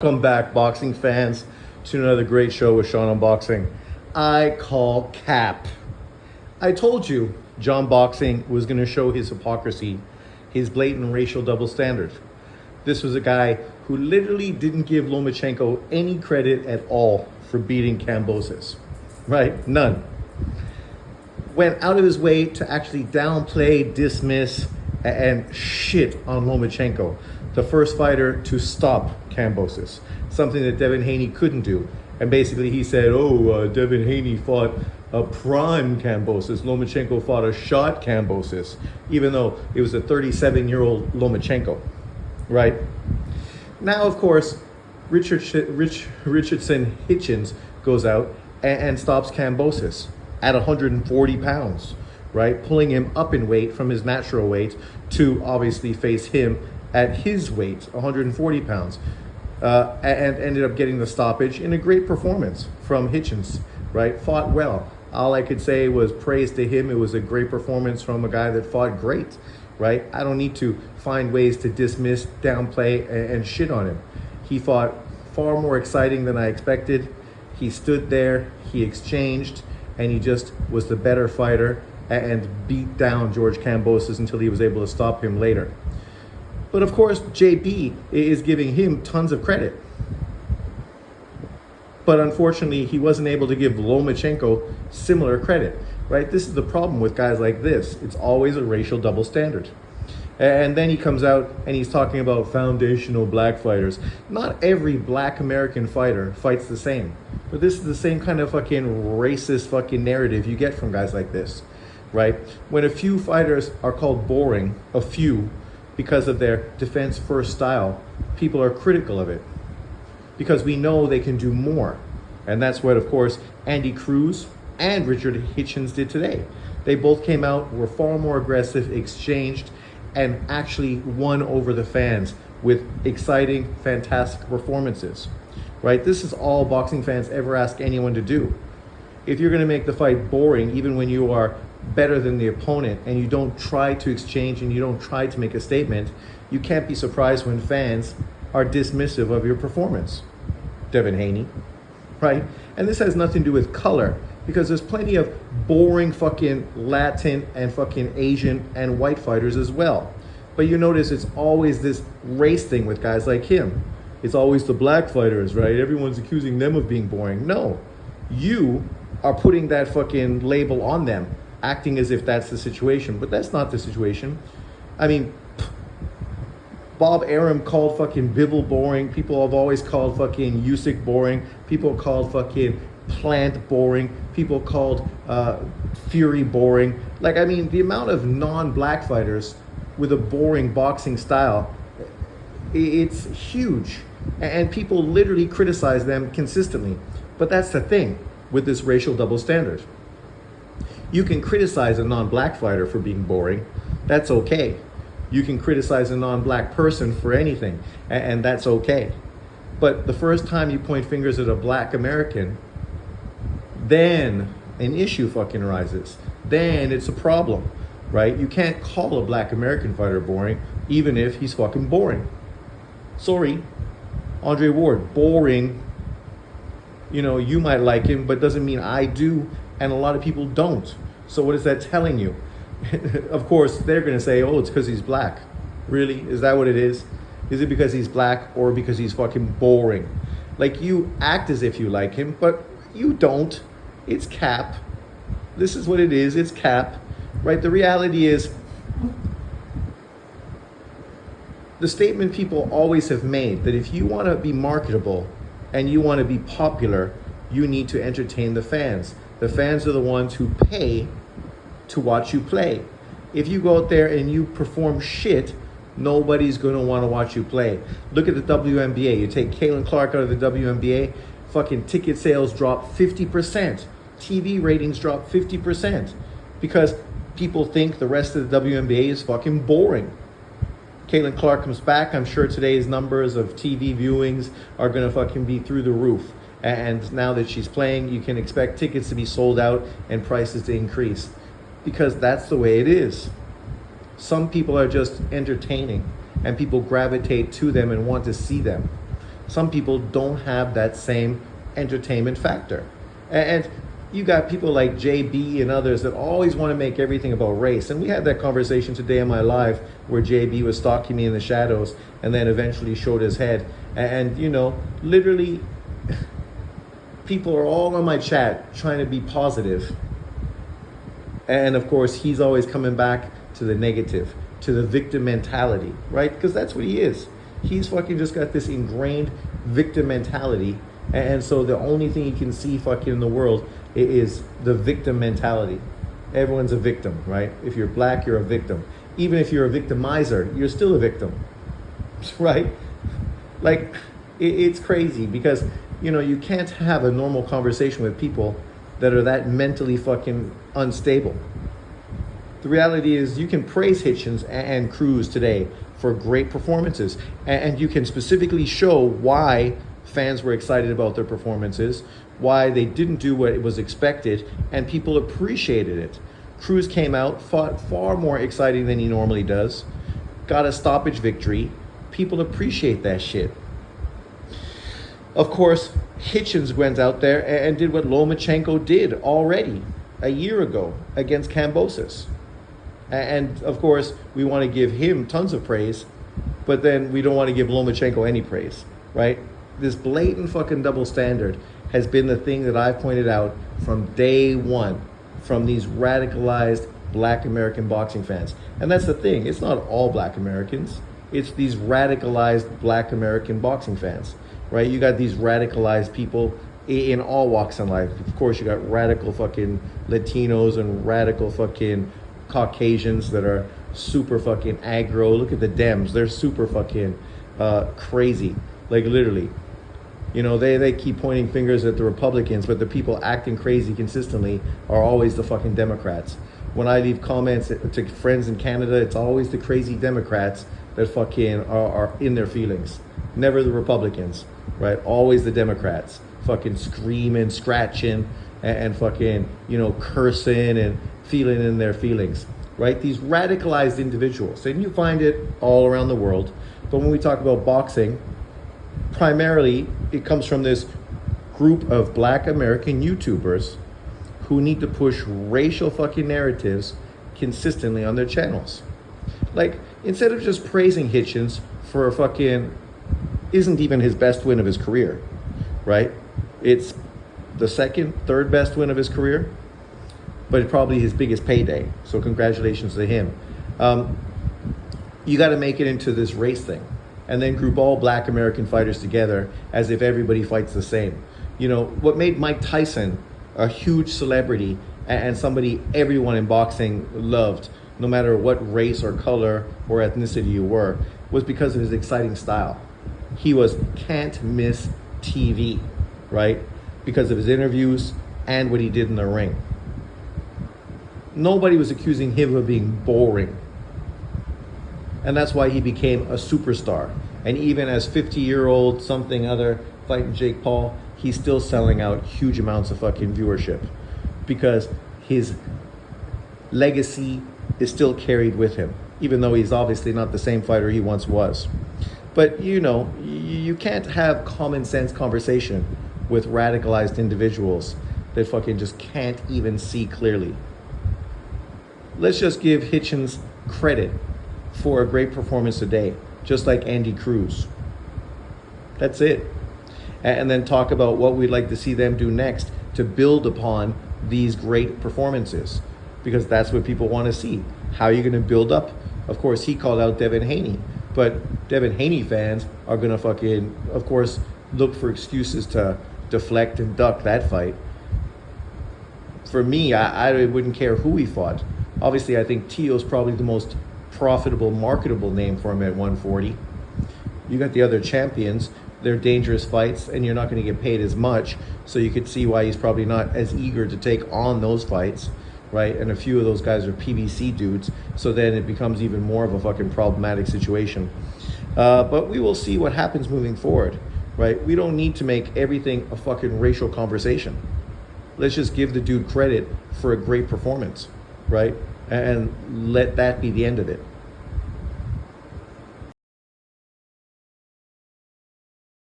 Welcome back, boxing fans, to another great show with Sean on Boxing. I call cap. I told you John Boxing was going to show his hypocrisy, his blatant racial double standard. This was a guy who literally didn't give Lomachenko any credit at all for beating Kambosos, right? None. Went out of his way to actually downplay, dismiss, and shit on Lomachenko, the first fighter to stop Kambosos, something that Devin Haney couldn't do. And basically he said, Devin Haney fought a prime Kambosos. Lomachenko fought a shot Kambosos, even though it was a 37-year-old Lomachenko, right? Now, of course, Richardson Hitchens goes out and stops Kambosos at 140 pounds, right? Pulling him up in weight from his natural weight to obviously face him at his weight, 140 pounds. And ended up getting the stoppage in a great performance from Hitchens, right? Fought well. All I could say was praise to him. It was a great performance from a guy that fought great, right? I don't need to find ways to dismiss, downplay, and shit on him. He fought far more exciting than I expected. He stood there, he exchanged, and he just was the better fighter and beat down George Kambosos until he was able to stop him later. But of course, JB is giving him tons of credit. But unfortunately, he wasn't able to give Lomachenko similar credit, right? This is the problem with guys like this. It's always a racial double standard. And then he comes out and he's talking about foundational black fighters. Not every black American fighter fights the same. But this is the same kind of fucking racist fucking narrative you get from guys like this, right? When a few fighters are called boring, a few, because of their defense first style, people are critical of it because we know they can do more. And that's what, of course, Andy Cruz and Richard Hitchens did today. They both came out, were far more aggressive, exchanged, and actually won over the fans with exciting, fantastic performances, right? This is all boxing fans ever ask anyone to do. If you're gonna make the fight boring, even when you are better than the opponent and you don't try to exchange and you don't try to make a statement, you can't be surprised when fans are dismissive of your performance. Devin Haney, right? And this has nothing to do with color, because there's plenty of boring fucking Latin and fucking Asian and white fighters as well. But you notice it's always this race thing with guys like him. It's always the black fighters, right? Everyone's accusing them of being boring. No, you are putting that fucking label on them, acting as if that's the situation, but that's not the situation. I mean, Bob Arum called fucking Bivol boring. People have always called fucking Usyk boring. People called fucking Plant boring. People called Fury boring. Like, I mean, the amount of non-black fighters with a boring boxing style, it's huge. And people literally criticize them consistently. But that's the thing with this racial double standard. You can criticize a non-black fighter for being boring. That's okay. You can criticize a non-black person for anything, and that's okay. But the first time you point fingers at a black American, then an issue fucking arises. Then it's a problem, right? You can't call a black American fighter boring, even if he's fucking boring. Sorry, Andre Ward, boring. You know, you might like him, but doesn't mean I do. And a lot of people don't. So what is that telling you? Of course, they're going to say, oh, it's because he's black. Really? Is that what it is? Is it because he's black or because he's fucking boring? Like, you act as if you like him, but you don't. It's cap. This is what it is. It's cap, right? The reality is, the statement people always have made that if you want to be marketable and you want to be popular, you need to entertain the fans. The fans are the ones who pay to watch you play. If you go out there and you perform shit, nobody's going to want to watch you play. Look at the WNBA. You take Caitlin Clark out of the WNBA, fucking ticket sales drop 50%. TV ratings drop 50% because people think the rest of the WNBA is fucking boring. Caitlin Clark comes back. I'm sure today's numbers of TV viewings are going to fucking be through the roof. And now that she's playing, you can expect tickets to be sold out and prices to increase, because that's the way it is. Some people are just entertaining and people gravitate to them and want to see them. Some people don't have that same entertainment factor. And you got people like JB and others that always want to make everything about race. And we had that conversation today in my live where JB was stalking me in the shadows and then eventually showed his head. And you know, literally, people are all on my chat trying to be positive. And of course, he's always coming back to the negative, to the victim mentality, right? Because that's what he is. He's fucking just got this ingrained victim mentality. And so the only thing he can see fucking in the world is the victim mentality. Everyone's a victim, right? If you're black, you're a victim. Even if you're a victimizer, you're still a victim, right? Like, it's crazy because, you know, you can't have a normal conversation with people that are that mentally fucking unstable. The reality is you can praise Hitchens and Cruz today for great performances. And you can specifically show why fans were excited about their performances, why they didn't do what it was expected, and people appreciated it. Cruz came out, fought far more exciting than he normally does, got a stoppage victory. People appreciate that shit. Of course, Hitchens went out there and did what Lomachenko did already a year ago against Kambosos. And of course, we want to give him tons of praise, but then we don't want to give Lomachenko any praise, right? This blatant fucking double standard has been the thing that I've pointed out from day one from these radicalized black American boxing fans. And that's the thing, it's not all black Americans, it's these radicalized black American boxing fans, right? You got these radicalized people in all walks in life. Of course, you got radical fucking Latinos and radical fucking Caucasians that are super fucking aggro. Look at the Dems, they're super fucking crazy, like literally. You know, they keep pointing fingers at the Republicans, but the people acting crazy consistently are always the fucking Democrats. When I leave comments to friends in Canada, it's always the crazy Democrats that fucking are in their feelings. Never the Republicans, right? Always the Democrats, fucking screaming, scratching, and fucking, you know, cursing and feeling in their feelings, right? These radicalized individuals, and you find it all around the world. But when we talk about boxing, primarily it comes from this group of black American YouTubers who need to push racial fucking narratives consistently on their channels. Like, instead of just praising Hitchens for a fucking, isn't even his best win of his career, right? It's the second, third best win of his career, but probably his biggest payday. So congratulations to him. You got to make it into this race thing and then group all black American fighters together as if everybody fights the same. You know, what made Mike Tyson a huge celebrity and somebody everyone in boxing loved, no matter what race or color or ethnicity you were, was because of his exciting style. He was can't miss TV, right? Because of his interviews and what he did in the ring. Nobody was accusing him of being boring. And that's why he became a superstar. And even as 50-year-old something other fighting Jake Paul, he's still selling out huge amounts of fucking viewership because his legacy is still carried with him, even though he's obviously not the same fighter he once was. But you know, you can't have common sense conversation with radicalized individuals that fucking just can't even see clearly. Let's just give Hitchens credit for a great performance today, just like Andy Cruz. That's it. And then talk about what we'd like to see them do next to build upon these great performances, because that's what people want to see. How are you going to build up? Of course, he called out Devin Haney, but Devin Haney fans are going to fucking, of course, look for excuses to deflect and duck that fight. For me, I wouldn't care who he fought. Obviously, I think Tio's probably the most profitable, marketable name for him at 140. You got the other champions. They're dangerous fights, and you're not going to get paid as much, so you could see why he's probably not as eager to take on those fights, right? And a few of those guys are PBC dudes, so then it becomes even more of a fucking problematic situation. But we will see what happens moving forward, right? We don't need to make everything a fucking racial conversation. Let's just give the dude credit for a great performance, right? And let that be the end of it.